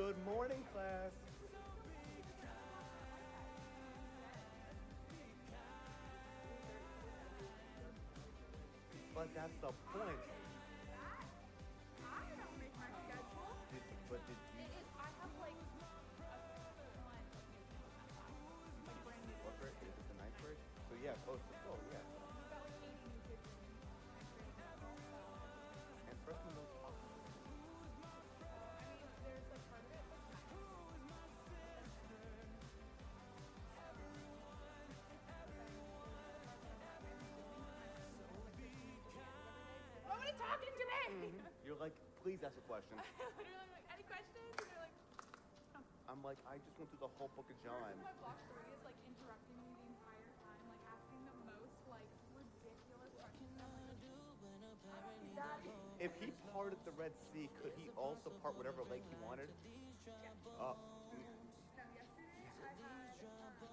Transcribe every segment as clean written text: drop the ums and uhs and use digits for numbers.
Good morning, class. But that's the point. I don't make my schedule. But did you? I have like brand new. What grade? Is it the ninth grade? So yeah, close to school, yeah. We've got like 80 new kids in And freshmen don't talk. I mean, there's like part of it that's nice. Nobody talking to me! You're like, please ask a question. Literally, I'm like, any questions? And they're like, I'm like, I just went through the whole book of John. my block 3 is like interrupting me the entire time, like asking the most like ridiculous questions. I'm like, If he parted the Red Sea, could he also part whatever lake he wanted? no, yesterday I had, which I'm not dating for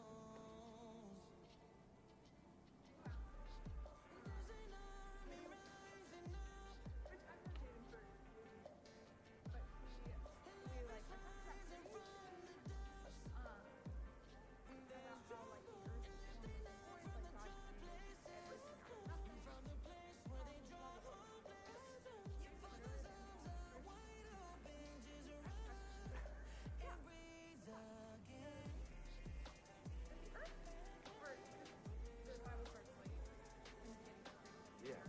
but we like about how like the earth is Yeah.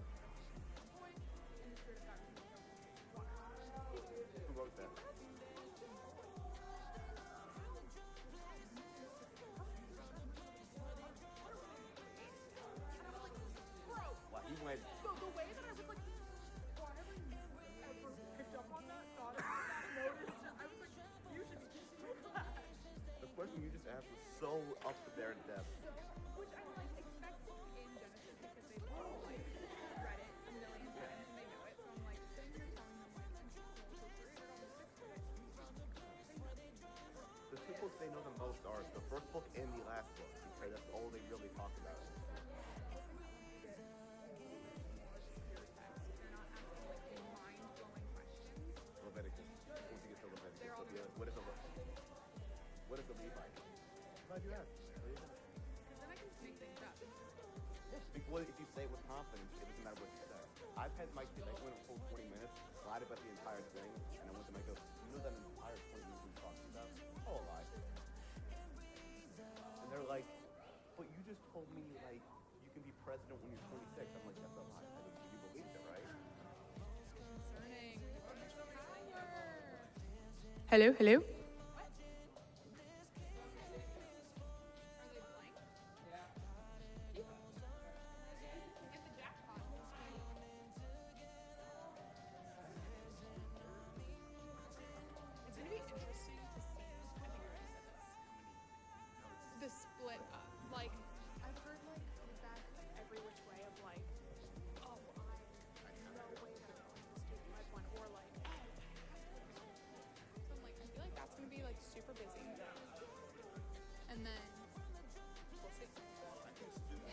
Who wrote that? Wow, he went. So the way that I was like, well, I never ever picked up on that, thought about that, noticed it. I was like, you should be teaching your class. The question you just asked was so up there in depth. Which I would like expect in Genesis because they've all like read it a million times and they know it. So I'm like sitting here telling them like, I'm so we're on the sixth grade. The two books they know the most are the first book and the last book, because that's all they really talk about. Leviticus. Once you get to Leviticus, it'll be like, what is a Levite? Glad you asked. There you go. Because then I can just make things up. Well, if you say it with confidence, it doesn't matter what you say. I've had my kid, I went a full 20 minutes, lied about the entire thing, and I went to my go, you know that entire 20 minutes we were talking about? Oh, a lie. And they're like, but you just told me, like, you can be president when you're 26. I'm like, that's a lie. I mean, you believed it, right? Concerning. Hello, hello. Are they blank? Yeah. Get the jackpot. It's gonna be interesting to see. I think you already said this. The split up. Like, I've heard like feedback every which way of like, oh, I no way that I'm going to student life one, or like, so I'm like, I feel like that's gonna be like super busy. And then we'll see.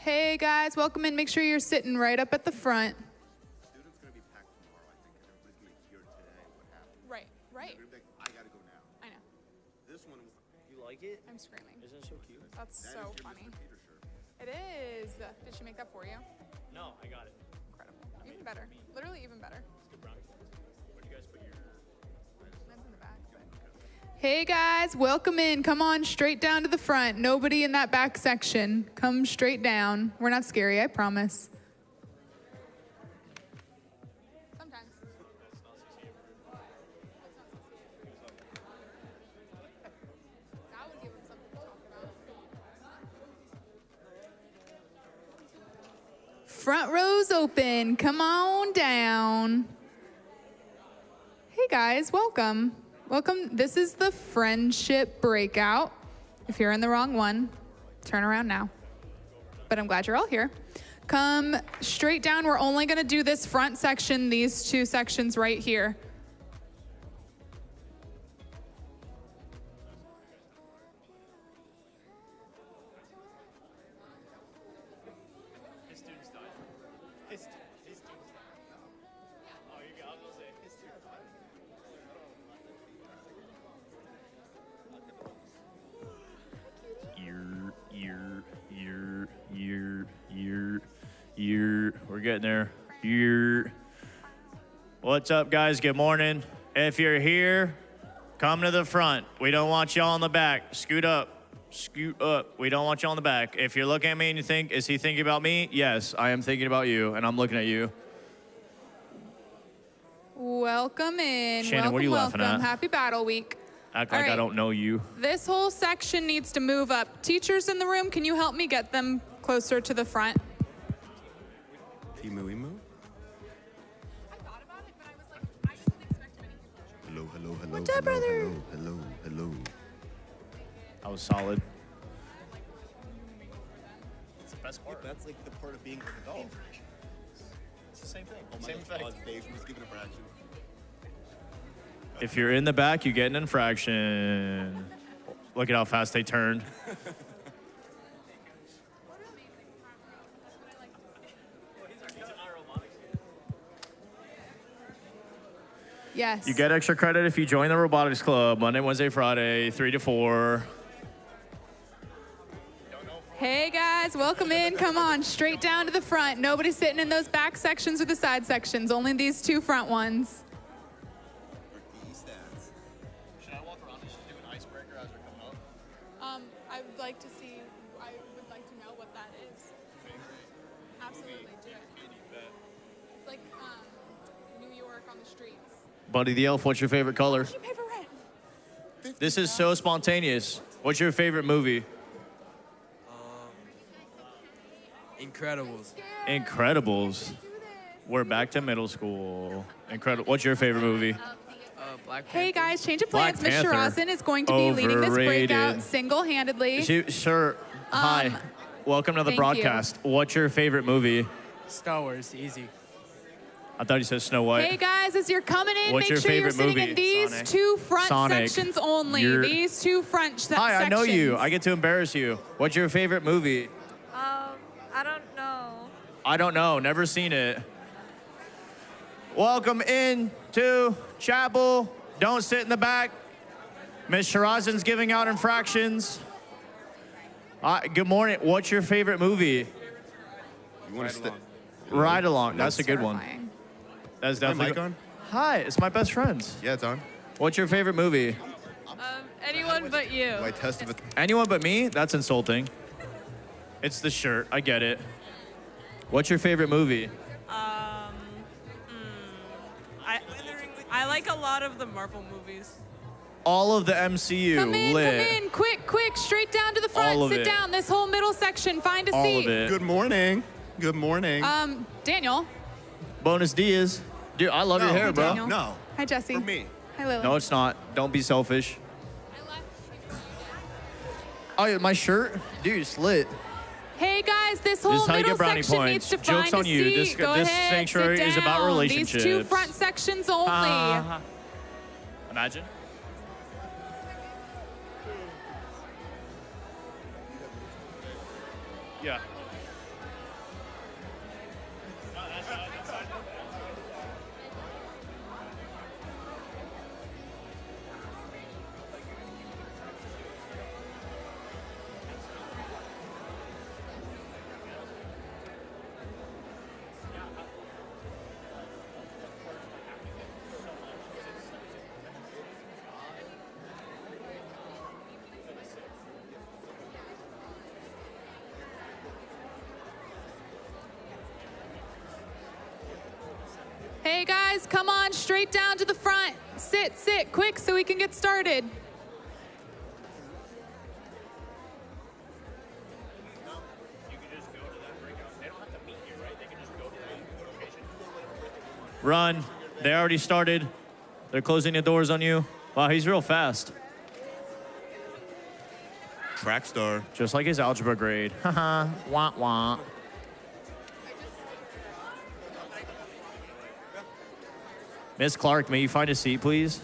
Hey guys, welcome in. Make sure you're sitting right up at the front. Students going to be packed tomorrow, I think, because everybody's going to hear today what happened. Right. They're going to be like, I got to go now. I know. This one, you like it? I'm screaming. Isn't it so cute? That's That so is your funny. Mr. Peter shirt. It is. Did she make that for you? No, I got it. Incredible. Even better. Literally even better. It's good brownie. Where'd you guys put your... Mine's in the back, but Hey guys, welcome in. Come on straight down to the front. Nobody in that back section. Come straight down. We're not scary, I promise. sometimes. That would give them something to talk about. Front row's open. Come on down. Hey guys, welcome. Welcome. This is the friendship breakout. If you're in the wrong one, turn around now. But I'm glad you're all here. Come straight down. We're only going to do this front section, these two sections right here. His students died. His students died. Oh, you got, I was going to say, his students died. We're getting there. What's up, guys? Good morning. If you're here, come to the front. We don't want y'all in the back. Scoot up. Scoot up. We don't want y'all in the back. If you're looking at me and you think, is he thinking about me? Yes, I am thinking about you, and I'm looking at you. Welcome in. Shannon, welcome, what are you welcome. laughing at? Happy Battle Week. Act All like I right. don't know you. This whole section needs to move up. Teachers in the room, can you help me get them closer to the front? Timu Imu? I thought about it, but I was like, I just didn't expect many people to show up. Hello. What's up, brother? Hello. I was solid. It's the best part. That's like the part of being an adult. It's the same thing. Oh my Same God, effect. Dave was given a fraction. If you're in the back, you get an infraction. Look at how fast they turned. Yes. You get extra credit if you join the robotics club Monday, Wednesday, Friday, 3 to 4. Hey guys, welcome in. Come on, straight down to the front. Nobody's sitting in those back sections or the side sections, only these two front ones. Should I walk around and just do an icebreaker as we're coming up? I would like to see, I would like to know what that is. Absolutely, do it. It's like New York on the streets. Buddy the Elf, what's your favorite color? Did you pay for rent? This is so spontaneous. What's your favorite movie? Incredibles. Incredibles. We're back to middle school. Incredible. What's your favorite movie? Black Panther. Hey guys, change of Black plans. Miss Panther. Shirazen is going to be leading this Overrated. breakout single-handedly. Sure. Hi. Welcome to the thank broadcast. What's your favorite movie? Star Wars, easy. I thought you said Snow White. Hey guys, as you're coming in, What's make your sure you're favorite sitting in movie? these Sonic. two front Sonic. sections only. You're- These two front sections. Hi, I know you. I get to embarrass you. What's your favorite movie? I don't know. I don't know. Never seen it. Welcome in to chapel. Don't sit in the back. Miss Shirazen's giving out infractions. Good morning. What's your favorite movie? You want to stay? Ride Along. That's a good one. Terrifying. That's My definitely. mic on? Hi, it's my best friends. Yeah, it's on. What's your favorite movie? Anyone but you. Do I test if it's... Anyone but me? That's insulting. It's the shirt. I get it. What's your favorite movie? I like a lot of the Marvel movies. All of the MCU Come in, lit. come in, quick, straight down to the front. All of Sit it. down. This whole middle section. Find a All seat. of it. Good morning. Good morning. Daniel. Bonus Diaz. Dude, I love your No, hair, bro. Daniel. No. Hi, Jesse. For me. Hi, Lily. No, it's not. Don't be selfish. Oh, yeah, my shirt? Dude, it's lit. Hey guys, this This whole is how you middle get brownie section points. needs to Joke's find on a you. seat. This- Go this ahead, sanctuary sit is about down. relationships. These two front sections only. Imagine. Yeah. Hey guys, come on, straight down to the front. Sit, quick, so we can get started. Run. They already started. They're closing the doors on you. Wow, he's real fast. Track star. Just like his algebra grade. Haha. Wah, wah. Miss Clark, may you find a seat, please?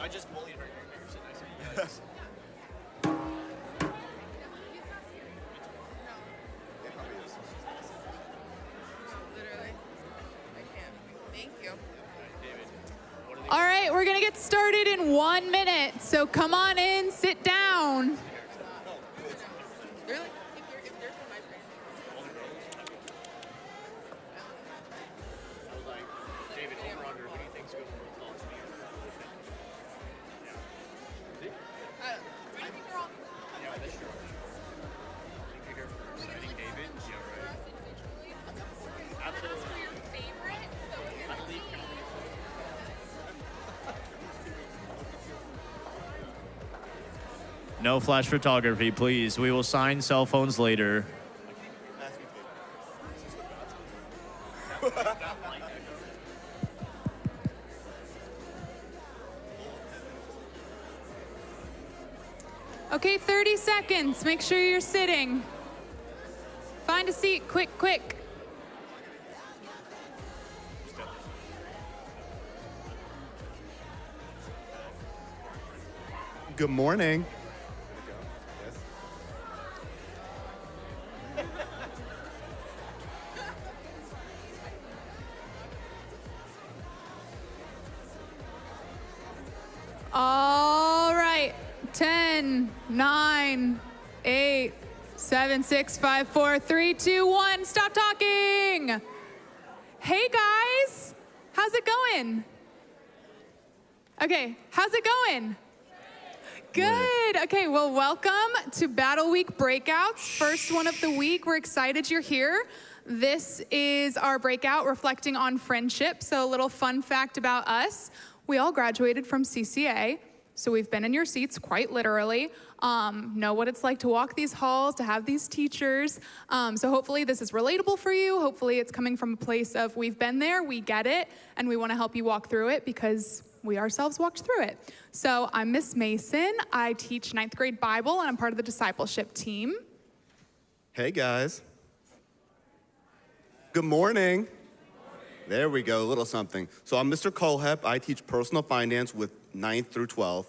I just bullied her. Yes. All right, right, we're gonna get started in 1 minute. So come on in, sit down. No flash photography, please. We will sign cell phones later. Okay, 30 seconds. Make sure you're sitting. Find a seat, quick, quick. Good morning. All right. 10, 9, 8, 7, 6, 5, 4, 3, 2, 1. Stop talking. Hey, guys. How's it going? Okay, how's it going? Good. Okay, well, welcome to Battle Week Breakouts, first one of the week. We're excited you're here. This is our breakout reflecting on friendship. So a little fun fact about us. We all graduated from CCA, so we've been in your seats quite literally, know what it's like to walk these halls, to have these teachers. So hopefully this is relatable for you. Hopefully it's coming from a place of we've been there, we get it, and we want to help you walk through it because we ourselves walked through it. So I'm Miss Mason. I teach 9th grade Bible, and I'm part of the discipleship team. Hey, guys. Good morning. There we go, a little something. So I'm Mr. Colehep. I teach personal finance with 9th through 12th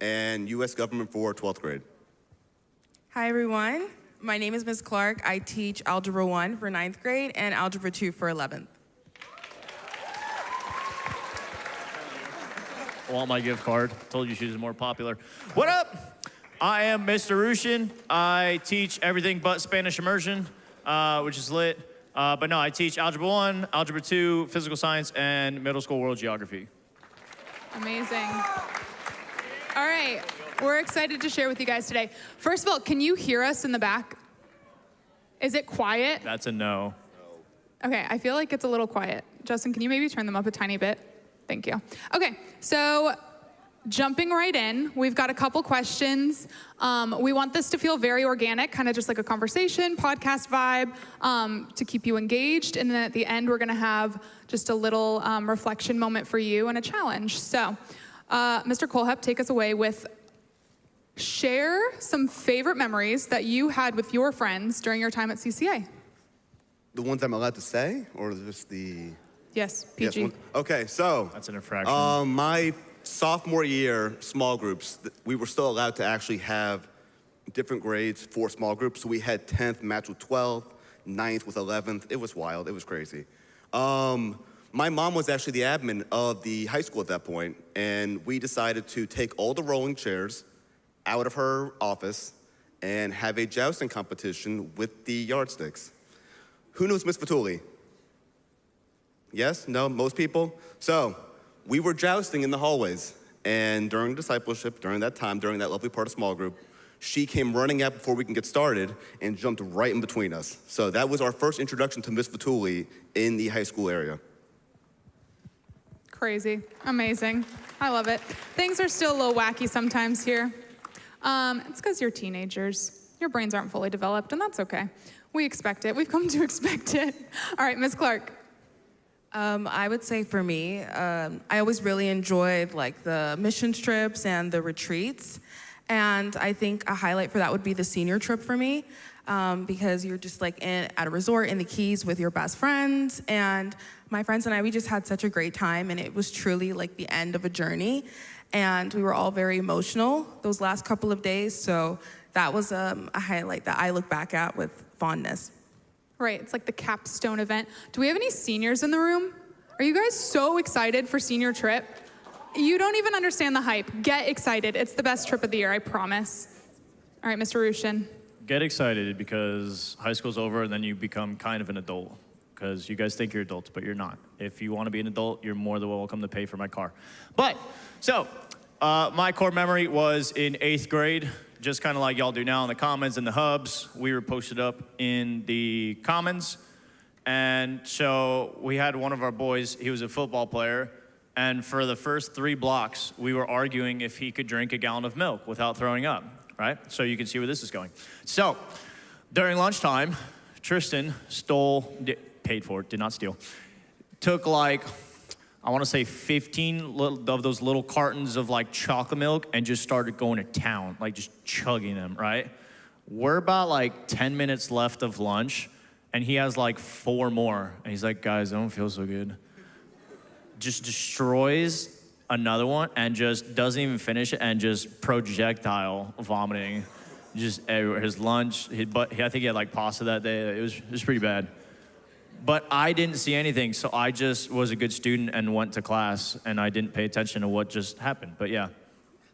and U.S. government for 12th grade. Hi, everyone. My name is Ms. Clark. I teach Algebra 1 for 9th grade and Algebra 2 for 11th. I want my gift card. Told you she was more popular. What up? I am Mr. Rushin. I teach everything but Spanish immersion, which is lit. But no, I teach Algebra 1, Algebra 2, Physical Science, and Middle School World Geography. Amazing. All right, we're excited to share with you guys today. First of all, can you hear us in the back? Is it quiet? That's a no. Okay, I feel like it's a little quiet. Justin, can you maybe turn them up a tiny bit? Thank you. Okay, so jumping right in, we've got a couple questions. We want this to feel very organic, kind of just like a conversation, podcast vibe, to keep you engaged. And then at the end, we're gonna have just a little reflection moment for you and a challenge. So, Mr. Colehep, take us away with share some favorite memories that you had with your friends during your time at CCA. The ones I'm allowed to say, or just the... Yes, PG. Yes, okay, so... That's an infraction. My sophomore year, small groups, we were still allowed to actually have different grades for small groups. So we had 10th match with 12th, 9th with 11th. It was wild, it was crazy. My mom was actually the admin of the high school at that point, and we decided to take all the rolling chairs out of her office and have a jousting competition with the yardsticks. Who knows Miss Fatuli? Yes? No? Most people? So, we were jousting in the hallways, and during discipleship, during that time, during that lovely part of small group, she came running out before we can get started and jumped right in between us. So that was our first introduction to Miss Fatuli in the high school area. Crazy, amazing, I love it. Things are still a little wacky sometimes here. It's because you're teenagers. Your brains aren't fully developed, and that's okay. We expect it, we've come to expect it. All right, Ms. Clark. I would say for me, I always really enjoyed like the mission trips and the retreats. And I think a highlight for that would be the senior trip for me, because you're just like at a resort in the Keys with your best friends. And my friends and I, we just had such a great time, and it was truly like the end of a journey. And we were all very emotional those last couple of days. So that was a highlight that I look back at with fondness. Right, it's like the capstone event. Do we have any seniors in the room? Are you guys so excited for senior trip? You don't even understand the hype. Get excited. It's the best trip of the year, I promise. All right, Mr. Rushin. Get excited because high school's over and then you become kind of an adult. Because you guys think you're adults, but you're not. If you want to be an adult, you're more than welcome to pay for my car. But, so, my core memory was in 8th grade, just kind of like y'all do now in the Commons and the hubs. We were posted up in the Commons. And so we had one of our boys, he was a football player. And for the first 3 blocks, we were arguing if he could drink a gallon of milk without throwing up, right? So you can see where this is going. So during lunchtime, Tristan paid for it, did not steal, took like, I want to say 15 of those little cartons of like chocolate milk and just started going to town, like just chugging them, right? We're about like 10 minutes left of lunch and he has like 4 more. And he's like, guys, I don't feel so good. Just destroys another one and just doesn't even finish it and just projectile vomiting just everywhere. His lunch, I think he had like pasta that day. It was pretty bad. But I didn't see anything, so I just was a good student and went to class, and I didn't pay attention to what just happened. But yeah.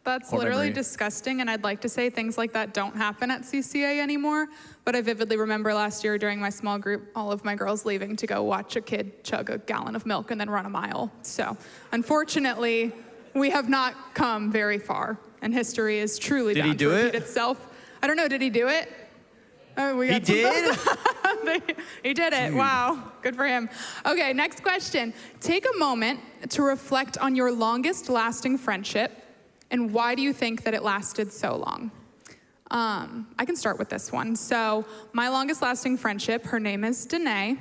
That's Core literally memory. disgusting, and I'd like to say things like that don't happen at CCA anymore, but I vividly remember last year during my small group, all of my girls leaving to go watch a kid chug a gallon of milk and then run a mile. So, unfortunately, we have not come very far, and history is truly Did he bound to do repeat it? itself. I don't know, did he do it? Oh, we He got some did? He did it. Wow. Good for him. Okay, next question. Take a moment to reflect on your longest lasting friendship and why do you think that it lasted so long? I can start with this one. So, my longest lasting friendship, her name is Danae.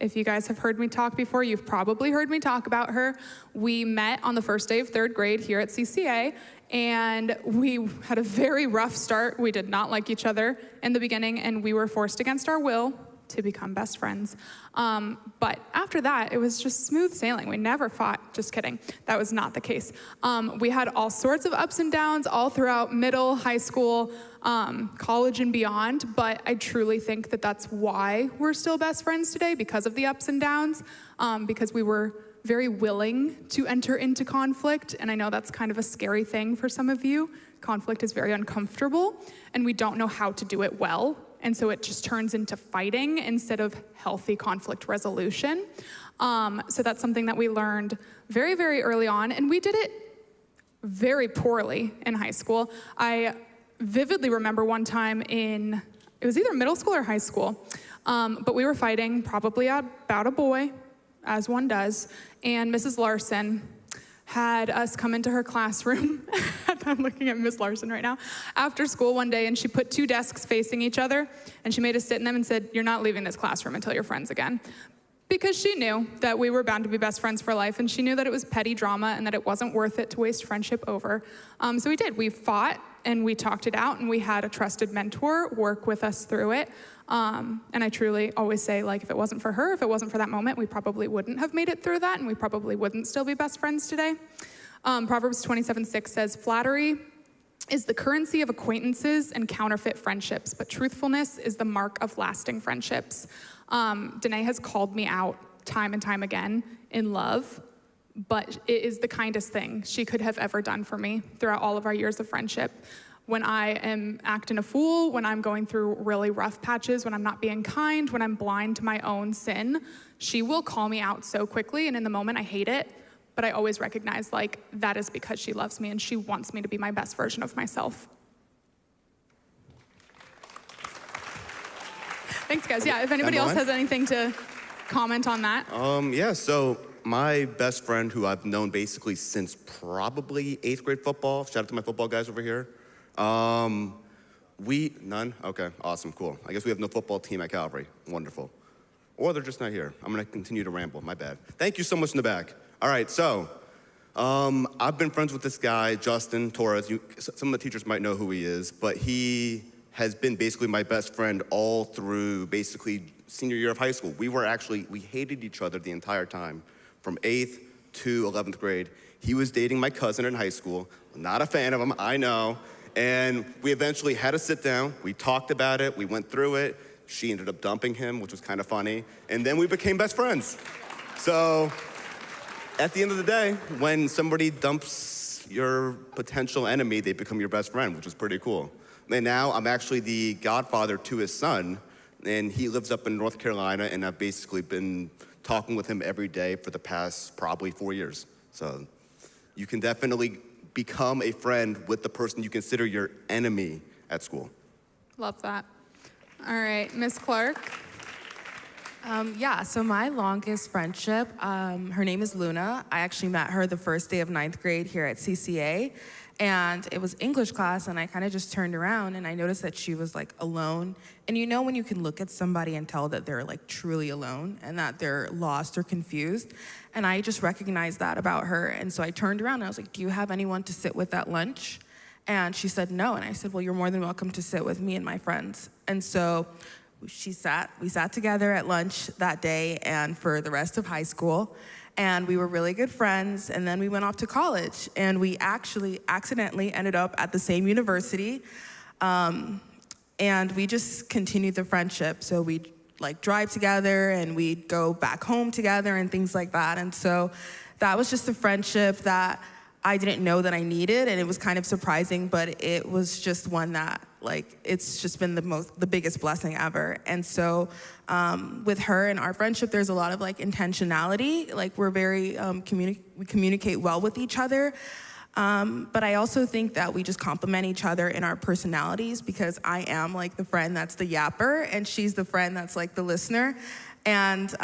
If you guys have heard me talk before, you've probably heard me talk about her. We met on the first day of 3rd grade here at CCA, and we had a very rough start. We did not like each other in the beginning, and we were forced against our will to become best friends. But after that, it was just smooth sailing. We never fought. Just kidding. That was not the case. We had all sorts of ups and downs all throughout middle, high school, college, and beyond. But I truly think that that's why we're still best friends today, because of the ups and downs, because we were very willing to enter into conflict. And I know that's kind of a scary thing for some of you. Conflict is very uncomfortable, and we don't know how to do it well. And so it just turns into fighting instead of healthy conflict resolution. So that's something that we learned very, very early on. And we did it very poorly in high school. I vividly remember one time it was either middle school or high school, but we were fighting probably about a boy, as one does. And Mrs. Larson had us come into her classroom. I'm looking at Miss Larson right now. After school one day, and she put 2 desks facing each other, and she made us sit in them and said, "You're not leaving this classroom until you're friends again." Because she knew that we were bound to be best friends for life, and she knew that it was petty drama and that it wasn't worth it to waste friendship over. So we did. We fought, and we talked it out, and we had a trusted mentor work with us through it. And I truly always say, like, if it wasn't for her, if it wasn't for that moment, we probably wouldn't have made it through that, and we probably wouldn't still be best friends today. Proverbs 27:6 says, "Flattery is the currency of acquaintances and counterfeit friendships, but truthfulness is the mark of lasting friendships." Danae has called me out time and time again in love, but it is the kindest thing she could have ever done for me throughout all of our years of friendship. When I am acting a fool, when I'm going through really rough patches, when I'm not being kind, when I'm blind to my own sin, she will call me out so quickly, and in the moment I hate it, but I always recognize, like, that is because she loves me and she wants me to be my best version of myself. Thanks, guys. Yeah, if anybody else has anything to comment on that. Yeah, so my best friend, who I've known basically since probably 8th grade football, shout out to my football guys over here. None? Okay, awesome, cool. I guess we have no football team at Calvary. Wonderful. Or they're just not here. I'm gonna continue to ramble, my bad. Thank you so much in the back. All right, so I've been friends with this guy, Justin Torres. Some of the teachers might know who he is, but he has been basically my best friend all through basically senior year of high school. We hated each other the entire time, from 8th to 11th grade. He was dating my cousin in high school. Not a fan of him, I know. And we eventually had to sit down. We talked about it, we went through it. She ended up dumping him, which was kind of funny. And then we became best friends. So at the end of the day, when somebody dumps your potential enemy, they become your best friend, which is pretty cool. And now I'm actually the godfather to his son, and he lives up in North Carolina, and I've basically been talking with him every day for the past probably 4 years. So you can definitely become a friend with the person you consider your enemy at school. Love that. All right, Miss Clark. Yeah, so my longest friendship, her name is Luna. I actually met her the first day of 9th grade here at CCA. And it was English class, and I kind of just turned around and I noticed that she was like alone. And you know when you can look at somebody and tell that they're like truly alone and that they're lost or confused? And I just recognized that about her. And so I turned around and I was like, do you have anyone to sit with at lunch? And she said no. And I said, well, you're more than welcome to sit with me and my friends. And so we sat together at lunch that day and for the rest of high school. And we were really good friends, and then we went off to college, and we actually accidentally ended up at the same university, and we just continued the friendship. So we'd like drive together, and we'd go back home together, and things like that. And so that was just a friendship that I didn't know that I needed, and it was kind of surprising, but it was just one that like it's just been the biggest blessing ever. And so with her and our friendship, there's a lot of like intentionality. Like we're very we communicate well with each other. But I also think that we just complement each other in our personalities, because I am like the friend that's the yapper, and she's the friend that's like the listener. And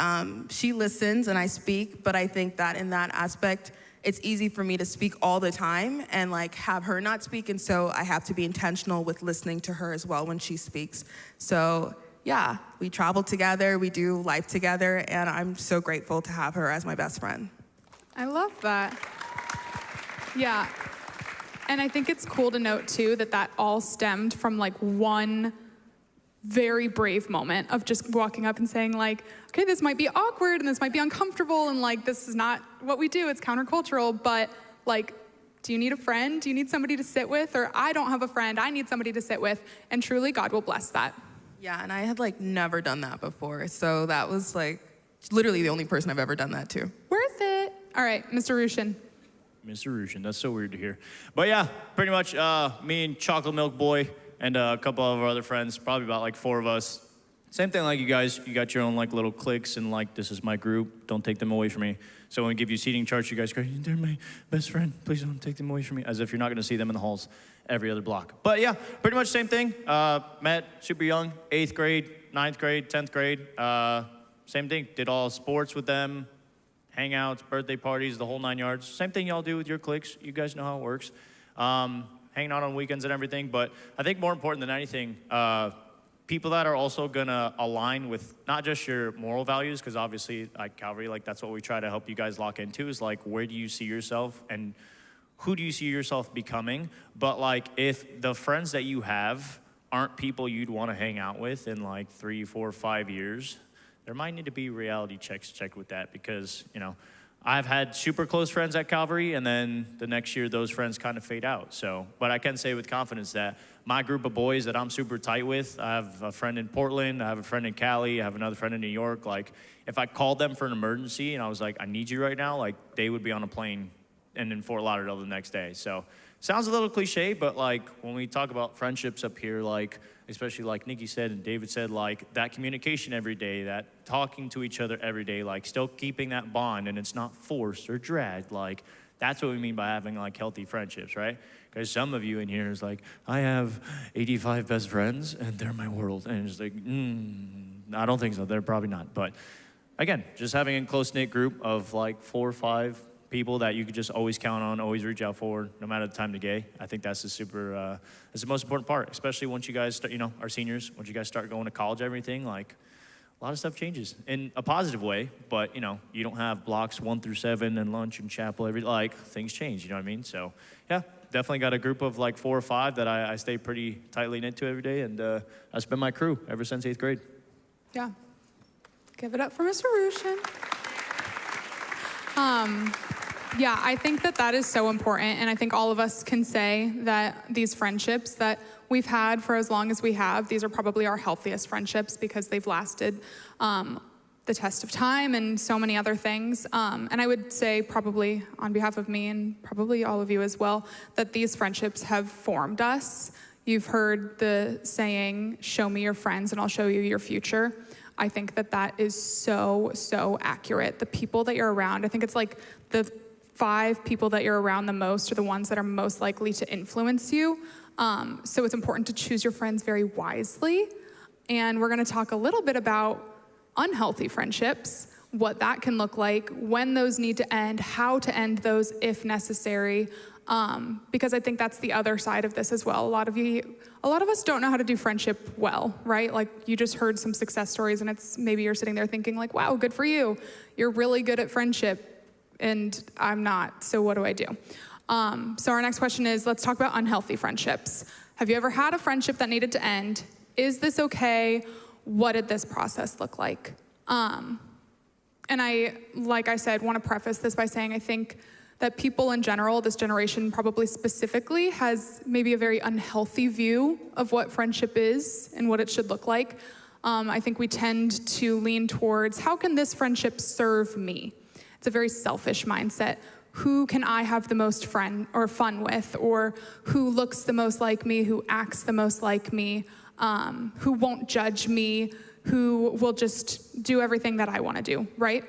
she listens and I speak, but I think that in that aspect, it's easy for me to speak all the time and like have her not speak. And so I have to be intentional with listening to her as well when she speaks. So yeah, we travel together, we do life together, and I'm so grateful to have her as my best friend. I love that. Yeah. And I think it's cool to note too that all stemmed from like one very brave moment of just walking up and saying like, okay, this might be awkward and this might be uncomfortable and like this is not what we do, it's countercultural, but like, do you need a friend? Do you need somebody to sit with? Or I don't have a friend, I need somebody to sit with. And truly God will bless that. Yeah, and I had like never done that before. So that was like literally the only person I've ever done that to. Worth it. All right, Mr. Rushin. Mr. Rushin, that's so weird to hear. But yeah, pretty much me and Chocolate Milk Boy and a couple of our other friends, probably about like 4 of us. Same thing like you guys, you got your own like little cliques and like, this is my group, don't take them away from me. So when we give you seating charts, you guys go, they're my best friend, please don't take them away from me, as if you're not gonna see them in the halls every other block. But yeah, pretty much same thing. Met super young, 8th grade, 9th grade, 10th grade. Same thing, did all sports with them, hangouts, birthday parties, the whole 9 yards. Same thing y'all do with your cliques, you guys know how it works. Hanging out on weekends and everything, but I think more important than anything, people that are also gonna align with not just your moral values, because obviously like Calvary, like that's what we try to help you guys lock into, is like where do you see yourself and who do you see yourself becoming? But like if the friends that you have aren't people you'd wanna hang out with in like 3, 4, 5 years, there might need to be reality checks checked with that, because you know, I've had super close friends at Calvary, and then the next year those friends kind of fade out. So, but I can say with confidence that my group of boys that I'm super tight with, I have a friend in Portland, I have a friend in Cali, I have another friend in New York. Like, if I called them for an emergency and I was like, I need you right now, like they would be on a plane and in Fort Lauderdale the next day. So, sounds a little cliche, but like when we talk about friendships up here, like especially like Nikki said and David said, like that communication every day, that talking to each other every day, like still keeping that bond, and it's not forced or dragged. Like that's what we mean by having like healthy friendships, right? Because some of you in here is like, I have 85 best friends and they're my world. And it's like, I don't think so. They're probably not. But again, just having a close-knit group of like 4 or 5 people that you could just always count on, always reach out for, no matter the time of day. I think that's that's the most important part, especially once you guys start, our seniors, once you guys start going to college, everything, like a lot of stuff changes in a positive way, but you don't have blocks 1 through 7 and lunch and chapel, like things change, you know what I mean? So yeah, definitely got a group of like 4 or 5 that I stay pretty tightly knit to every day, and that's been my crew ever since 8th grade. Yeah. Give it up for Mr. Rushin. Yeah, I think that is so important, and I think all of us can say that these friendships that we've had for as long as we have, these are probably our healthiest friendships because they've lasted the test of time and so many other things. And I would say probably on behalf of me and probably all of you as well, that these friendships have formed us. You've heard the saying, show me your friends and I'll show you your future. I think that that is so, so accurate. The people that you're around, I think it's like the 5 people that you're around the most are the ones that are most likely to influence you. So it's important to choose your friends very wisely. And we're gonna talk a little bit about unhealthy friendships, what that can look like, when those need to end, how to end those if necessary, because I think that's the other side of this as well. A lot of us don't know how to do friendship well, right? Like you just heard some success stories and it's maybe you're sitting there thinking like, wow, good for you. You're really good at friendship and I'm not, so what do I do? So our next question is, let's talk about unhealthy friendships. Have you ever had a friendship that needed to end? Is this okay? What did this process look like? And I, like I said, want to preface this by saying I think that people in general, this generation probably specifically, has maybe a very unhealthy view of what friendship is and what it should look like. I think we tend to lean towards, how can this friendship serve me? It's a very selfish mindset. Who can I have the most fun with? Or who looks the most like me, who acts the most like me? Who won't judge me, who will just do everything that I want to do, right?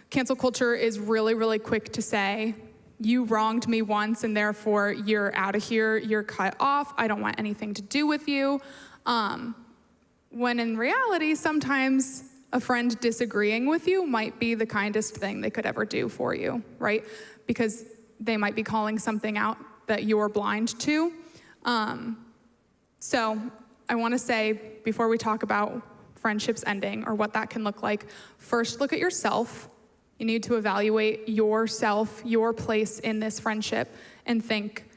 Cancel culture is really, really quick to say, you wronged me once and therefore you're out of here, you're cut off, I don't want anything to do with you. When in reality, sometimes a friend disagreeing with you might be the kindest thing they could ever do for you, right? Because they might be calling something out that you're blind to. So I want to say, before we talk about friendships ending or what that can look like, first look at yourself. You need to evaluate yourself, your place in this friendship, and think,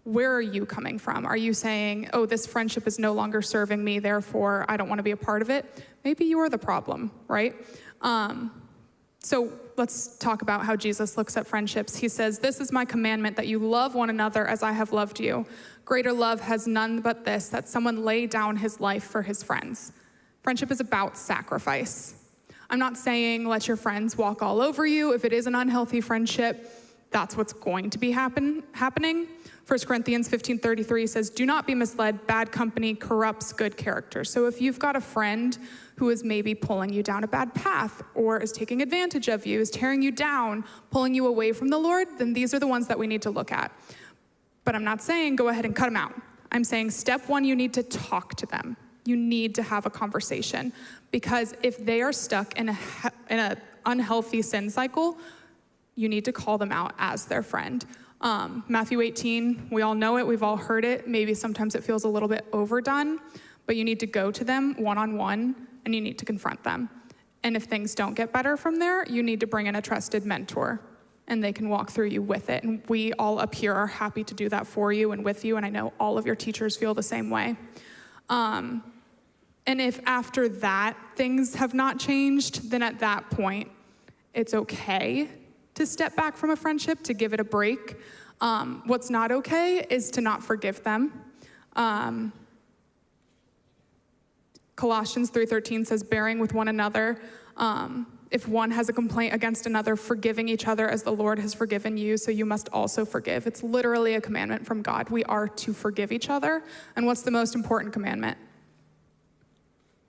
where are you coming from? Are you saying, oh, this friendship is no longer serving me, therefore I don't want to be a part of it? Maybe you're the problem, right? So let's talk about how Jesus looks at friendships. He says, this is my commandment, that you love one another as I have loved you. Greater love has none but this, that someone lay down his life for his friends. Friendship is about sacrifice. I'm not saying let your friends walk all over you. If it is an unhealthy friendship, that's what's going to be happening. 1 Corinthians 15:33 says, do not be misled. Bad company corrupts good character. So if you've got a friend who is maybe pulling you down a bad path or is taking advantage of you, is tearing you down, pulling you away from the Lord, then these are the ones that we need to look at. But I'm not saying go ahead and cut them out. I'm saying step 1, you need to talk to them. You need to have a conversation, because if they are stuck in an unhealthy sin cycle, you need to call them out as their friend. Matthew 18, we all know it, we've all heard it. Maybe sometimes it feels a little bit overdone, but you need to go to them one-on-one and you need to confront them. And if things don't get better from there, you need to bring in a trusted mentor and they can walk through you with it. And we all up here are happy to do that for you and with you, and I know all of your teachers feel the same way. And if after that things have not changed, then at that point, it's okay to step back from a friendship, to give it a break. What's not okay is to not forgive them. Colossians 3:13 says, bearing with one another. If one has a complaint against another, forgiving each other as the Lord has forgiven you, so you must also forgive. It's literally a commandment from God. We are to forgive each other. And what's the most important commandment?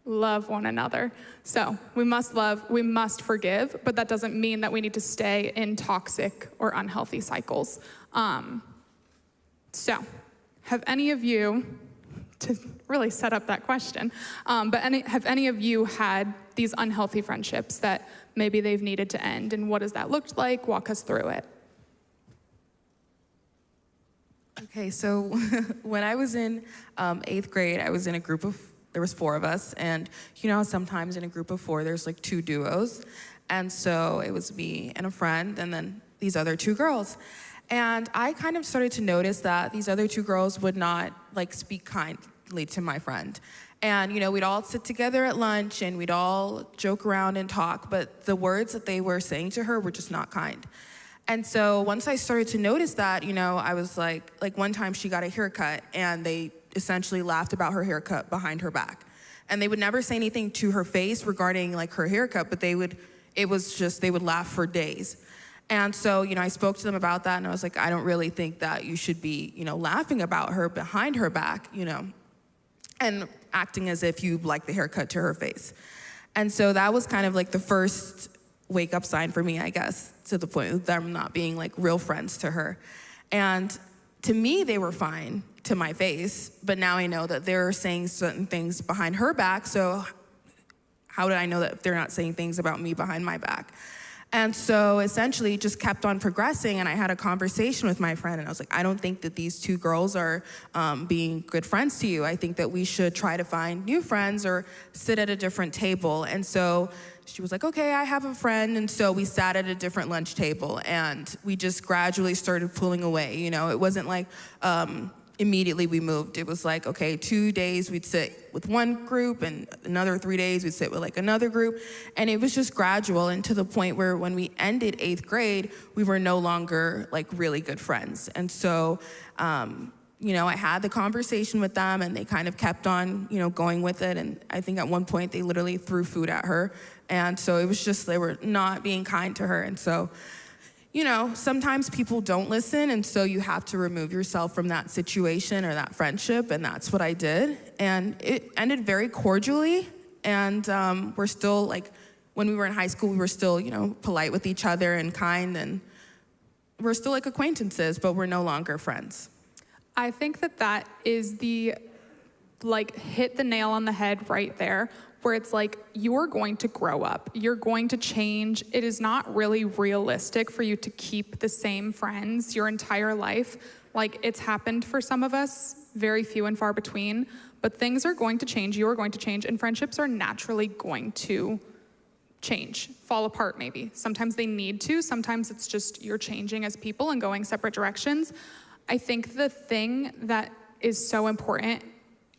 Love one another. So we must love, we must forgive, but that doesn't mean that we need to stay in toxic or unhealthy cycles. So have any of you, to really set up that question, have any of you had these unhealthy friendships that maybe they've needed to end, and what does that look like? Walk us through it. Okay, so when I was in 8th grade, I was in a group of, there was 4 of us, and you know how sometimes in a group of 4, there's like 2 duos, and so it was me and a friend, and then these other 2 girls. And I kind of started to notice that these other 2 girls would not like speak kindly to my friend. And you know, we'd all sit together at lunch and we'd all joke around and talk, but the words that they were saying to her were just not kind. And so once I started to notice that, you know, I was like one time she got a haircut and they essentially laughed about her haircut behind her back. And they would never say anything to her face regarding like her haircut, but they would laugh for days. And so, I spoke to them about that, and I was like, I don't really think that you should be, laughing about her behind her back, and acting as if you like the haircut to her face. And so that was kind of like the first wake up sign for me, I guess, to the point of them not being like real friends to her. And to me, they were fine to my face, but now I know that they're saying certain things behind her back, so how did I know that they're not saying things about me behind my back? And so essentially it just kept on progressing, and I had a conversation with my friend, and I was like, I don't think that these two girls are being good friends to you. I think that we should try to find new friends or sit at a different table. And so she was like, okay, I have a friend. And so we sat at a different lunch table, and we just gradually started pulling away. It wasn't like immediately we moved. It was like, okay, 2 days we'd sit with one group, and another 3 days we'd sit with like another group. And it was just gradual, and to the point where when we ended 8th grade, we were no longer like really good friends. And so, I had the conversation with them, and they kind of kept on, going with it. And I think at one point they literally threw food at her. And so it was just, they were not being kind to her. And so, sometimes people don't listen, and so you have to remove yourself from that situation or that friendship, and that's what I did. And it ended very cordially, and we're still, like, when we were in high school, we were still, polite with each other and kind, and we're still like acquaintances, but we're no longer friends. I think that is the, hit the nail on the head right there, where it's like, you're going to grow up, you're going to change. It is not really realistic for you to keep the same friends your entire life. Like, it's happened for some of us, very few and far between, but things are going to change, you are going to change, and friendships are naturally going to change, fall apart maybe. Sometimes they need to, sometimes it's just you're changing as people and going separate directions. I think the thing that is so important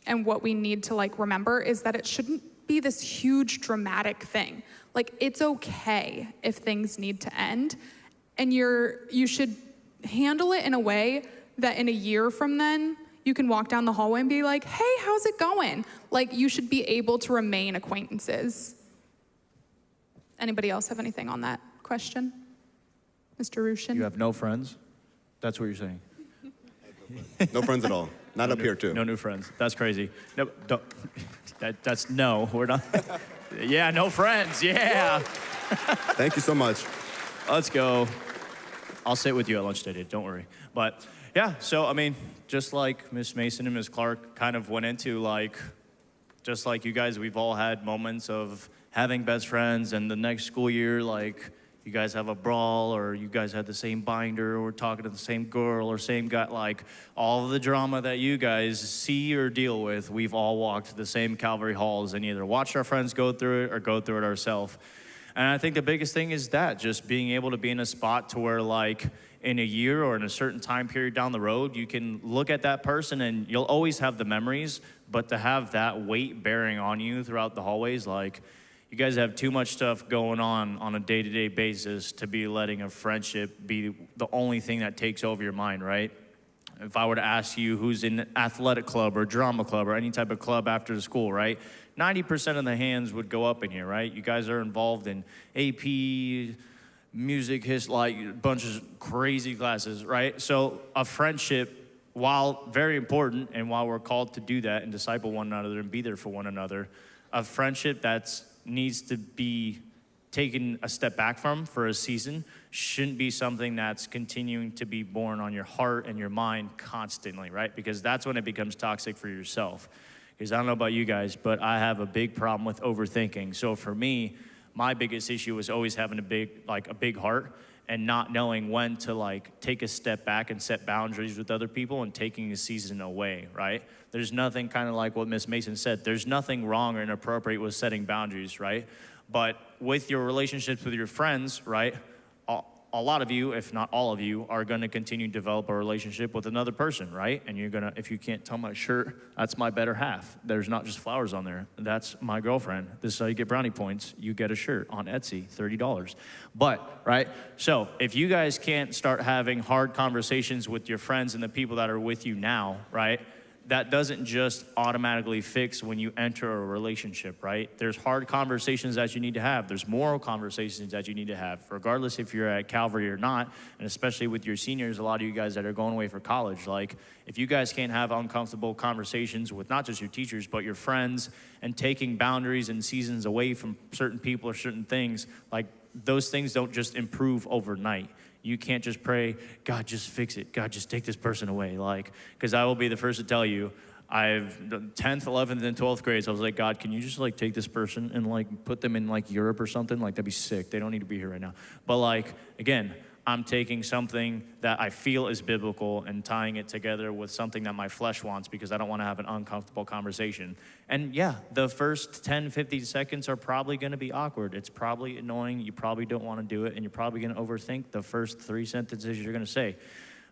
and what we need to remember is that it shouldn't be this huge dramatic thing. Like, it's okay if things need to end, and you should handle it in a way that in a year from then you can walk down the hallway and be like, hey, how's it going? Like, you should be able to remain acquaintances. Anybody else have anything on that question? Mr. Rushin? You have no friends? That's what you're saying? No friends at all. Not up here, too. No new friends. That's crazy. No, don't. That's no. We're not. Yeah, no friends. Yeah. Thank you so much. Let's go. I'll sit with you at lunch today. Don't worry. But yeah, so I mean, just like Miss Mason and Miss Clark kind of went into, just like you guys, we've all had moments of having best friends, and the next school year, you guys have a brawl, or you guys had the same binder, or talking to the same girl or same guy, all of the drama that you guys see or deal with, we've all walked the same Calvary halls and either watched our friends go through it or go through it ourselves. And I think the biggest thing is that, just being able to be in a spot to where in a year or in a certain time period down the road, you can look at that person and you'll always have the memories, but to have that weight bearing on you throughout the hallways, you guys have too much stuff going on a day-to-day basis to be letting a friendship be the only thing that takes over your mind, right? If I were to ask you who's in athletic club or drama club or any type of club after the school, right? 90% of the hands would go up in here, right? You guys are involved in AP, music, history, a bunch of crazy classes, right? So a friendship, while very important, and while we're called to do that and disciple one another and be there for one another, a friendship that's needs to be taken a step back from for a season shouldn't be something that's continuing to be born on your heart and your mind constantly, right? Because that's when it becomes toxic for yourself. Because I don't know about you guys, but I have a big problem with overthinking. So for me, my biggest issue was always having a big heart and not knowing when to take a step back and set boundaries with other people and taking a season away, right? There's nothing, kind of like what Miss Mason said, there's nothing wrong or inappropriate with setting boundaries, right? But with your relationships with your friends, right, a lot of you, if not all of you, are gonna continue to develop a relationship with another person, right? And you're gonna, if you can't tell my shirt, that's my better half. There's not just flowers on there. That's my girlfriend. This is how you get brownie points. You get a shirt on Etsy, $30. But, right, so if you guys can't start having hard conversations with your friends and the people that are with you now, right, that doesn't just automatically fix when you enter a relationship, right? There's hard conversations that you need to have. There's moral conversations that you need to have, regardless if you're at Calvary or not, and especially with your seniors, a lot of you guys that are going away for college. Like, if you guys can't have uncomfortable conversations with not just your teachers, but your friends, and taking boundaries and seasons away from certain people or certain things, like, those things don't just improve overnight. You can't just pray, God, just fix it. God, just take this person away. Like, because I will be the first to tell you, I've 10th, 11th, and 12th grades, I was like, God, can you just like take this person and like put them in like Europe or something? Like, that'd be sick. They don't need to be here right now. But like, again, I'm taking something that I feel is biblical and tying it together with something that my flesh wants, because I don't want to have an uncomfortable conversation. And yeah, the first 10, 15 seconds are probably going to be awkward. It's probably annoying. You probably don't want to do it, and you're probably going to overthink the first 3 sentences you're going to say.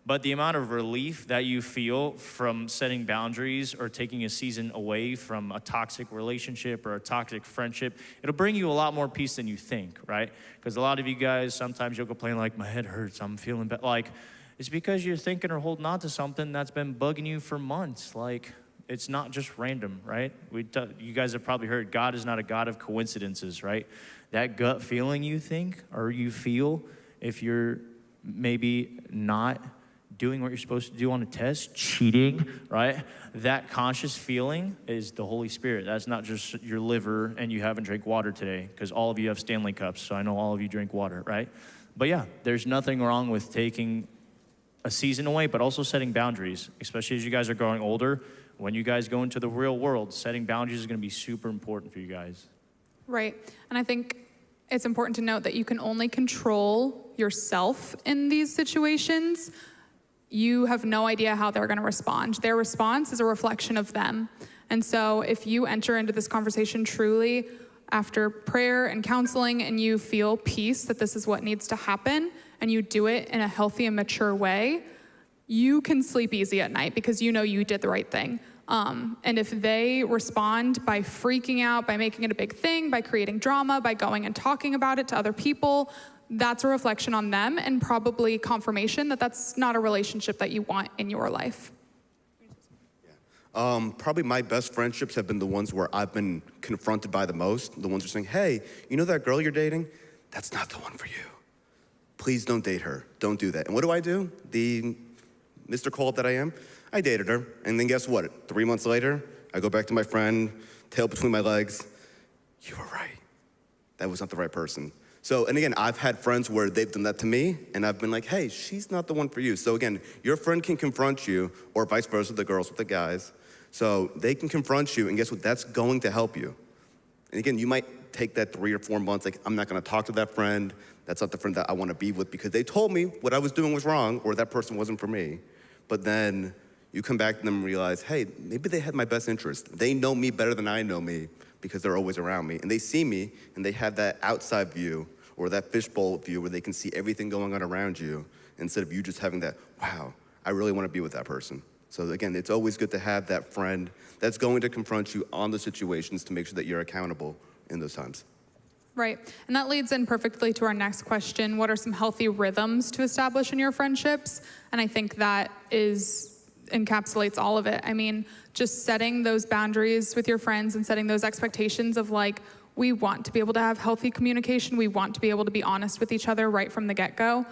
But the amount of relief that you feel from setting boundaries or taking a season away from a toxic relationship or a toxic friendship, it'll bring you a lot more peace than you think, right? Because a lot of you guys, sometimes you'll complain like, my head hurts, I'm feeling bad. Like, it's because you're thinking or holding on to something that's been bugging you for months. Like, it's not just random, right? You guys have probably heard God is not a God of coincidences, right? That gut feeling you think or you feel, if you're maybe not doing what you're supposed to do on a test, cheating, right? That conscious feeling is the Holy Spirit. That's not just your liver and you haven't drank water today, because all of you have Stanley cups, so I know all of you drink water, right? But yeah, there's nothing wrong with taking a season away, but also setting boundaries, especially as you guys are growing older. When you guys go into the real world, setting boundaries is going to be super important for you guys. Right. And I think it's important to note that you can only control yourself in these situations. You have no idea how they're going to respond. Their response is a reflection of them. And so if you enter into this conversation truly after prayer and counseling, and you feel peace that this is what needs to happen, and you do it in a healthy and mature way, you can sleep easy at night because you know you did the right thing. And if they respond by freaking out, by making it a big thing, by creating drama, by going and talking about it to other people, that's a reflection on them and probably confirmation that that's not a relationship that you want in your life. Probably my best friendships have been the ones where I've been confronted by the most. The ones who are saying, hey, you know that girl you're dating? That's not the one for you. Please don't date her. Don't do that. And what do? The Mr. Cold that I am, I dated her. And then guess what? 3 months later, I go back to my friend, tail between my legs. You were right. That was not the right person. So, and again, I've had friends where they've done that to me, and I've been like, hey, she's not the one for you. So again, your friend can confront you, or vice versa, the girls with the guys. So they can confront you, and guess what? That's going to help you. And again, you might take that 3 or 4 months, like, I'm not gonna talk to that friend. That's not the friend that I wanna be with because they told me what I was doing was wrong, or that person wasn't for me. But then you come back to them and realize, hey, maybe they had my best interest. They know me better than I know me, because they're always around me. And they see me, and they have that outside view, or that fishbowl view where they can see everything going on around you, instead of you just having that, wow, I really wanna be with that person. So again, it's always good to have that friend that's going to confront you on the situations to make sure that you're accountable in those times. Right. And that leads in perfectly to our next question. What are some healthy rhythms to establish in your friendships? And I think that encapsulates all of it. I mean, just setting those boundaries with your friends and setting those expectations of like, we want to be able to have healthy communication. We want to be able to be honest with each other right from the get-go.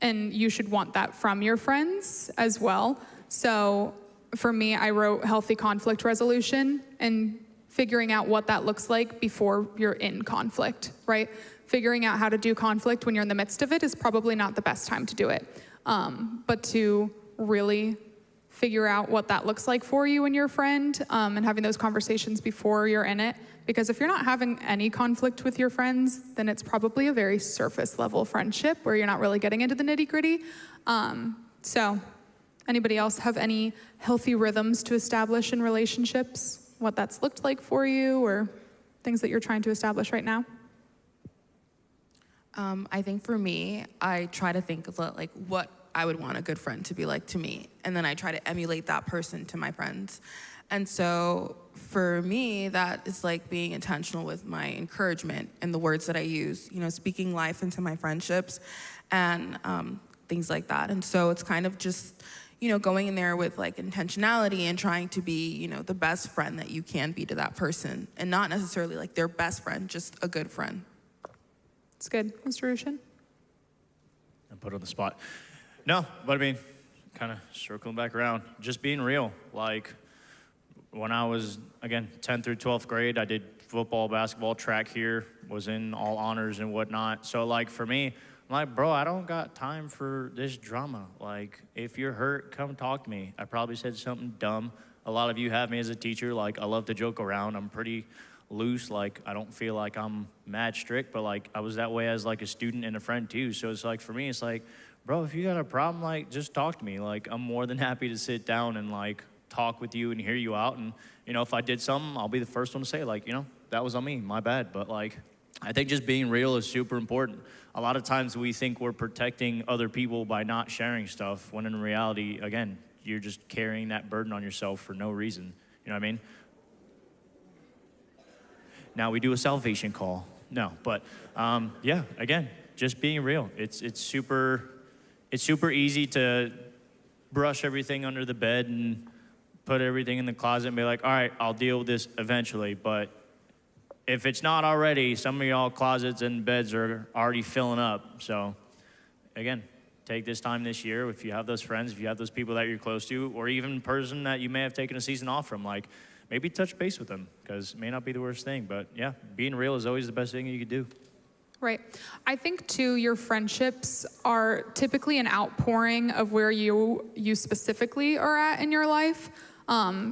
And you should want that from your friends as well. So for me, I wrote healthy conflict resolution and figuring out what that looks like before you're in conflict, right? Figuring out how to do conflict when you're in the midst of it is probably not the best time to do it. But to really figure out what that looks like for you and your friend, and having those conversations before you're in it. Because if you're not having any conflict with your friends, then it's probably a very surface level friendship where you're not really getting into the nitty gritty. So anybody else have any healthy rhythms to establish in relationships? What that's looked like for you, or things that you're trying to establish right now? I think for me, I try to think of like what I would want a good friend to be like to me. And then I try to emulate that person to my friends. And so for me, that is like being intentional with my encouragement and the words that I use, speaking life into my friendships and things like that. And so it's kind of just, going in there with like intentionality and trying to be, the best friend that you can be to that person, and not necessarily like their best friend, just a good friend. It's good. Mr. Rushin? And put on the spot. No, but I mean, kind of circling back around, just being real. Like, when I was, again, 10th through 12th grade, I did football, basketball, track here, was in all honors and whatnot. So, like, for me, I'm like, bro, I don't got time for this drama. Like, if you're hurt, come talk to me. I probably said something dumb. A lot of you have me as a teacher. Like, I love to joke around. I'm pretty loose. Like, I don't feel like I'm mad strict, but, like, I was that way as, like, a student and a friend, too. So it's like, for me, it's like, bro, if you got a problem, like, just talk to me. Like, I'm more than happy to sit down and, like, talk with you and hear you out. And, if I did something, I'll be the first one to say, like, that was on me, my bad. But, like, I think just being real is super important. A lot of times we think we're protecting other people by not sharing stuff, when in reality, again, you're just carrying that burden on yourself for no reason. You know what I mean? Now we do a salvation call. No, but yeah, again, just being real. It's super easy to brush everything under the bed and put everything in the closet and be like, all right, I'll deal with this eventually. But if it's not already, some of y'all closets and beds are already filling up. So again, take this time this year. If you have those friends, if you have those people that you're close to, or even person that you may have taken a season off from, like, maybe touch base with them, because it may not be the worst thing. But yeah, being real is always the best thing you could do. Right. I think, too, your friendships are typically an outpouring of where you specifically are at in your life.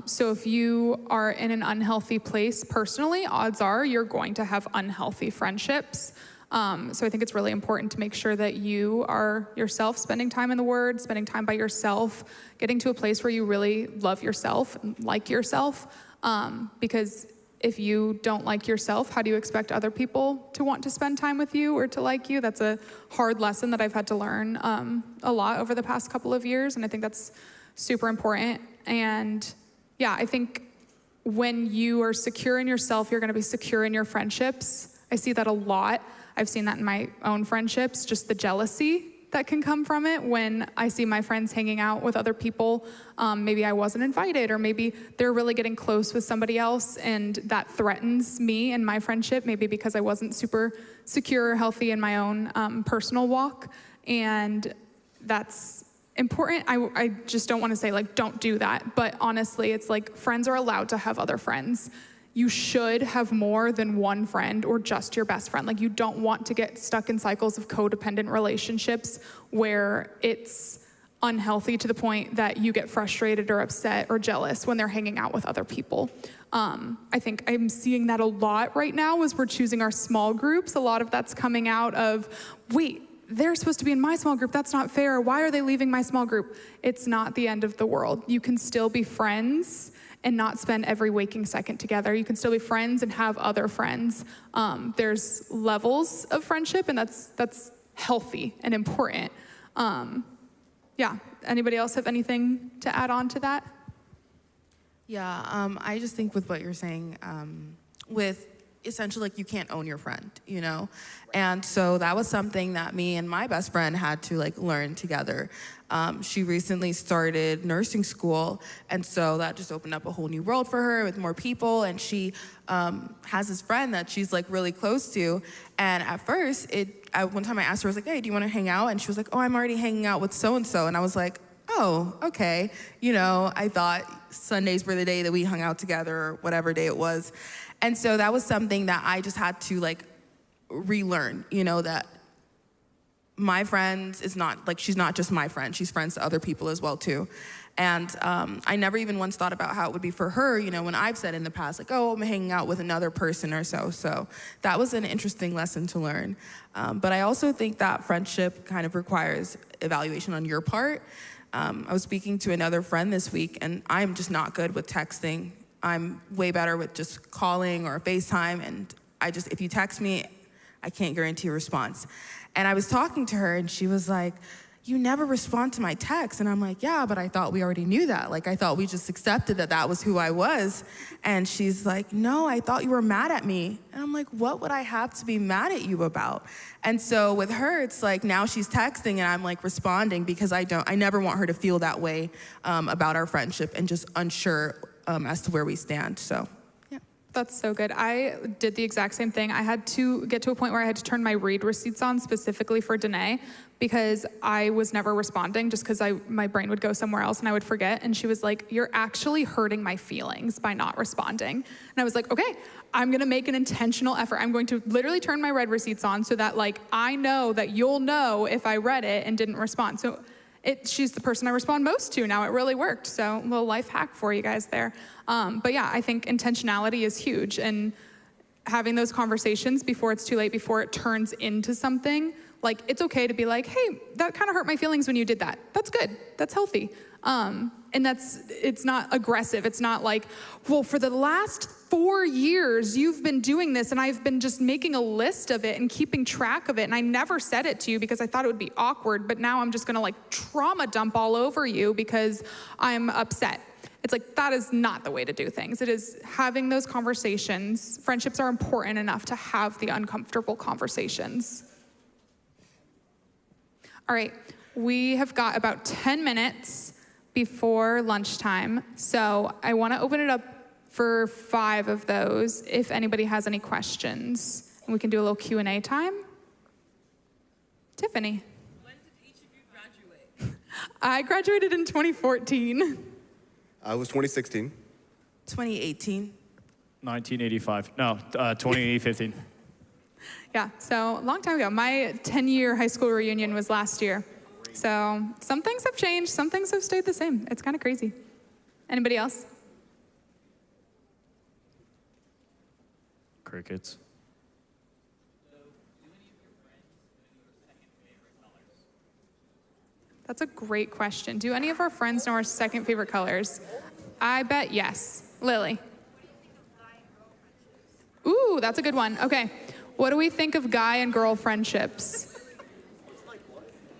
So if you are in an unhealthy place personally, odds are you're going to have unhealthy friendships. So I think it's really important to make sure that you are yourself spending time in the Word, spending time by yourself, getting to a place where you really love yourself and like yourself. Because if you don't like yourself, how do you expect other people to want to spend time with you or to like you? That's a hard lesson that I've had to learn a lot over the past couple of years, and I think that's super important. And yeah, I think when you are secure in yourself, you're going to be secure in your friendships. I see that a lot. I've seen that in my own friendships, just the jealousy that can come from it when I see my friends hanging out with other people. Maybe I wasn't invited, or maybe they're really getting close with somebody else, and that threatens me and my friendship, maybe because I wasn't super secure or healthy in my own personal walk. And that's important. I just don't want to say, like, don't do that. But honestly, it's like, friends are allowed to have other friends. You should have more than one friend or just your best friend. Like, you don't want to get stuck in cycles of codependent relationships where it's unhealthy to the point that you get frustrated or upset or jealous when they're hanging out with other people. I think I'm seeing that a lot right now as we're choosing our small groups. A lot of that's coming out of, wait, they're supposed to be in my small group. That's not fair. Why are they leaving my small group? It's not the end of the world. You can still be friends and not spend every waking second together. You can still be friends and have other friends. There's levels of friendship, and that's healthy and important. Yeah, anybody else have anything to add on to that? Yeah, I just think with what you're saying, with essentially, like, you can't own your friend, And so that was something that me and my best friend had to, like, learn together. She recently started nursing school, and so that just opened up a whole new world for her with more people. And she has this friend that she's, like, really close to. And at first, one time I asked her, I was like, hey, do you want to hang out? And she was like, oh, I'm already hanging out with so-and-so. And I was like, oh, okay. I thought Sundays were the day that we hung out together, or whatever day it was. And so that was something that I just had to, like, relearn, that my friend is not, like, she's not just my friend. She's friends to other people as well, too. And I never even once thought about how it would be for her, when I've said in the past, like, oh, I'm hanging out with another person or so. So that was an interesting lesson to learn. But I also think that friendship kind of requires evaluation on your part. I was speaking to another friend this week, and I'm just not good with texting. I'm way better with just calling or FaceTime, and if you text me, I can't guarantee a response. And I was talking to her, and she was like, you never respond to my texts. And I'm like, yeah, but I thought we already knew that. Like, I thought we just accepted that that was who I was. And she's like, no, I thought you were mad at me. And I'm like, what would I have to be mad at you about? And so with her, it's like now she's texting and I'm like responding because I never want her to feel that way about our friendship and just unsure as to where we stand, so. That's so good. I did the exact same thing. I had to get to a point where I had to turn my read receipts on specifically for Danae because I was never responding just because my brain would go somewhere else and I would forget. And she was like, you're actually hurting my feelings by not responding. And I was like, okay, I'm gonna make an intentional effort. I'm going to literally turn my read receipts on so that like I know that you'll know if I read it and didn't respond. So she's the person I respond most to now. It really worked. So a little life hack for you guys there. But yeah, I think intentionality is huge, and having those conversations before it's too late, before it turns into something. Like, it's okay to be like, hey, that kind of hurt my feelings when you did that. That's good. That's healthy. And it's not aggressive. It's not like, well, for the last 4 years, you've been doing this and I've been just making a list of it and keeping track of it. And I never said it to you because I thought it would be awkward, but now I'm just gonna like trauma dump all over you because I'm upset. It's like, that is not the way to do things. It is having those conversations. Friendships are important enough to have the uncomfortable conversations. All right, we have got about 10 minutes before lunchtime. So I wanna open it up for 5 of those if anybody has any questions. And we can do a little Q&A time. Tiffany. When did each of you graduate? I graduated in 2014. I was 2016. 2018. 1985. No, 2015. Yeah, so a long time ago. My 10-year high school reunion was last year. So some things have changed, some things have stayed the same. It's kind of crazy. Anybody else? Crickets. That's a great question. Do any of our friends know our second favorite colors? I bet yes. Lily. Ooh, that's a good one. Okay. What do we think of guy and girl friendships?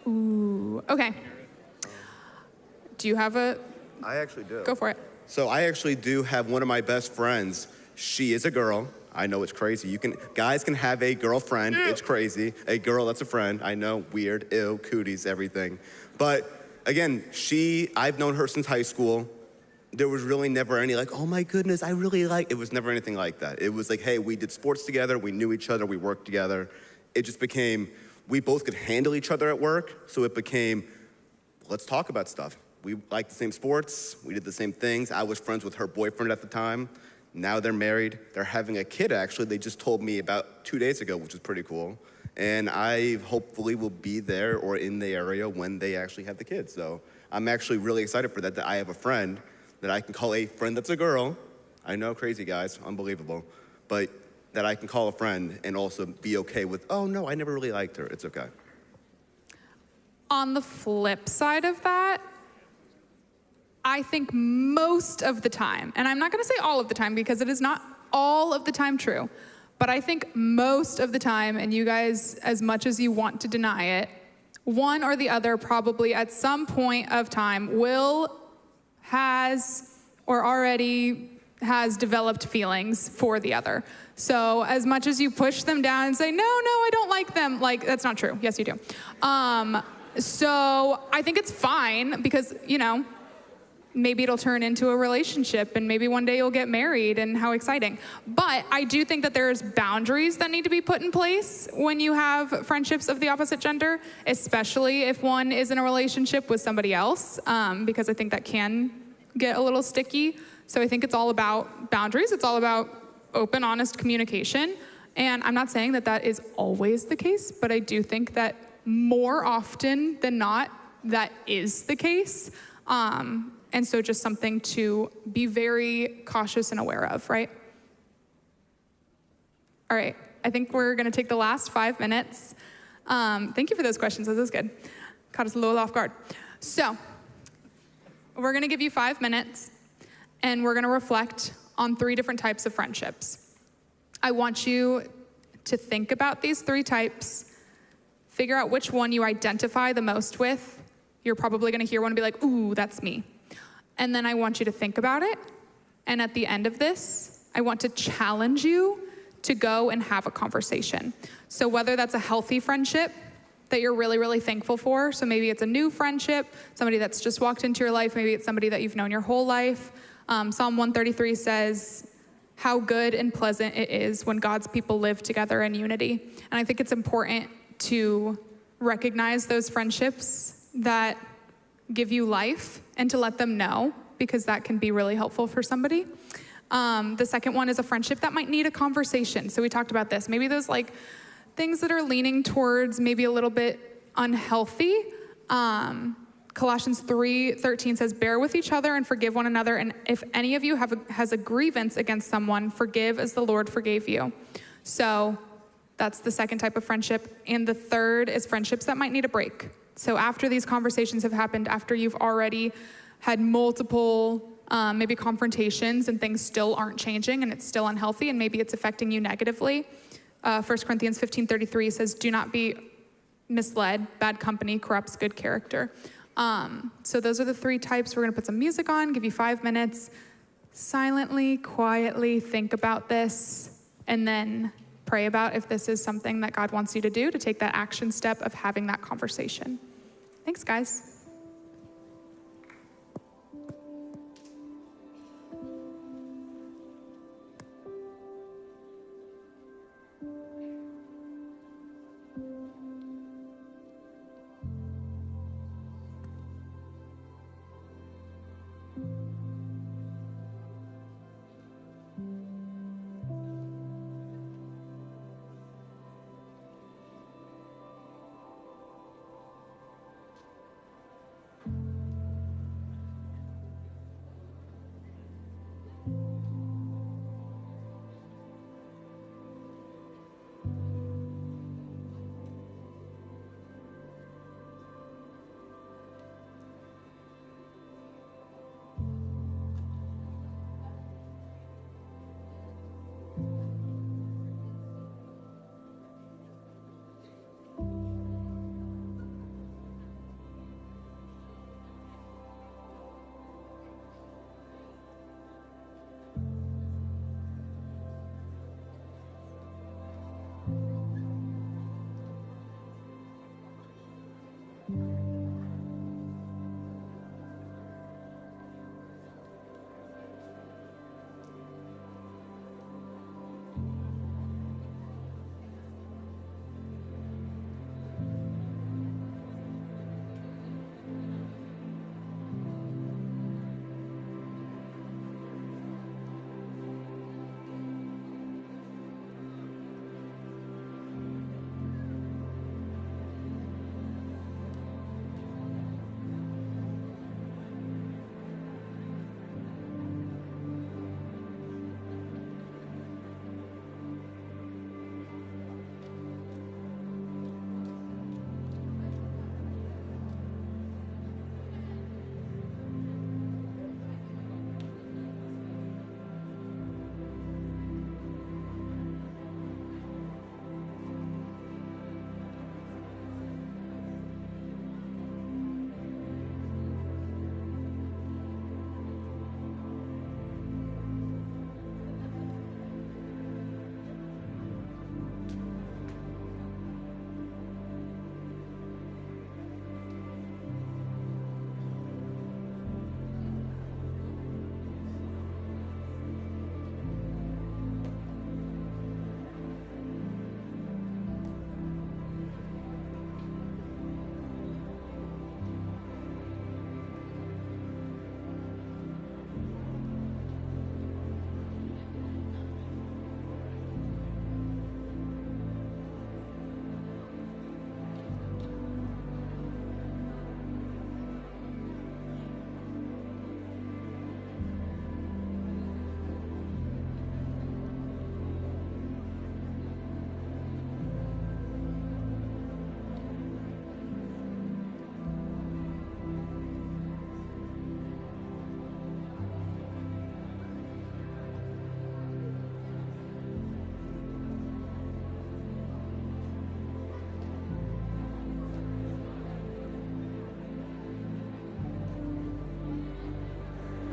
Ooh, okay. Do you have a... I actually do. Go for it. So I actually do have one of my best friends. She is a girl. I know it's crazy. Guys can have a girlfriend. It's crazy. A girl that's a friend. I know, weird, ew, cooties, everything. But again, I've known her since high school. There was really never any like, oh my goodness, I really like, it was never anything like that. It was like, hey, we did sports together, we knew each other, we worked together. It just became, we both could handle each other at work, so it became, let's talk about stuff. We liked the same sports, we did the same things. I was friends with her boyfriend at the time. Now they're married. They're having a kid, actually. They just told me about 2 days ago, which is pretty cool. And I hopefully will be there or in the area when they actually have the kid. So I'm actually really excited for that I have a friend that I can call a friend that's a girl. I know, crazy guys, unbelievable. But that I can call a friend and also be okay with, oh no, I never really liked her, it's okay. On the flip side of that, I think most of the time, and I'm not gonna say all of the time because it is not all of the time true, but I think most of the time, and you guys, as much as you want to deny it, one or the other probably at some point of time has or already has developed feelings for the other. So as much as you push them down and say, no, I don't like them, like, that's not true. Yes, you do. So I think it's fine because, you know, maybe it'll turn into a relationship and maybe one day you'll get married and how exciting. But I do think that there's boundaries that need to be put in place when you have friendships of the opposite gender, especially if one is in a relationship with somebody else, because I think that can get a little sticky. So I think it's all about boundaries. It's all about open, honest communication. And I'm not saying that that is always the case, but I do think that more often than not, that is the case. And so just something to be very cautious and aware of, right? All right, I think we're gonna take the last 5 minutes. Thank you for those questions, this is good. Caught us a little off guard. So, we're gonna give you 5 minutes and we're gonna reflect on 3 different types of friendships. I want you to think about these 3 types, Figure out which one you identify the most with. You're probably gonna hear one and be like, ooh, that's me. And then I want you to think about it. And at the end of this, I want to challenge you to go and have a conversation. So whether that's a healthy friendship that you're really, really thankful for, so maybe it's a new friendship, somebody that's just walked into your life, maybe it's somebody that you've known your whole life. Psalm 133 says, how good and pleasant it is when God's people live together in unity. And I think it's important to recognize those friendships that give you life and to let them know, because that can be really helpful for somebody. The second one is a friendship that might need a conversation. So we talked about this. Maybe those like things that are leaning towards maybe a little bit unhealthy. Colossians 3:13 says, bear with each other and forgive one another. And if any of you has a grievance against someone, forgive as the Lord forgave you. So that's the second type of friendship. And the third is friendships that might need a break. So after these conversations have happened, after you've already had multiple maybe confrontations and things still aren't changing and it's still unhealthy and maybe it's affecting you negatively. 1 Corinthians 15:33 says, do not be misled. Bad company corrupts good character. So those are the three types. We're gonna put some music on, give you 5 minutes. Silently, quietly think about this and then pray about if this is something that God wants you to do, to take that action step of having that conversation. Thanks, guys.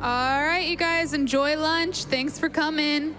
All right, you guys, enjoy lunch. Thanks for coming.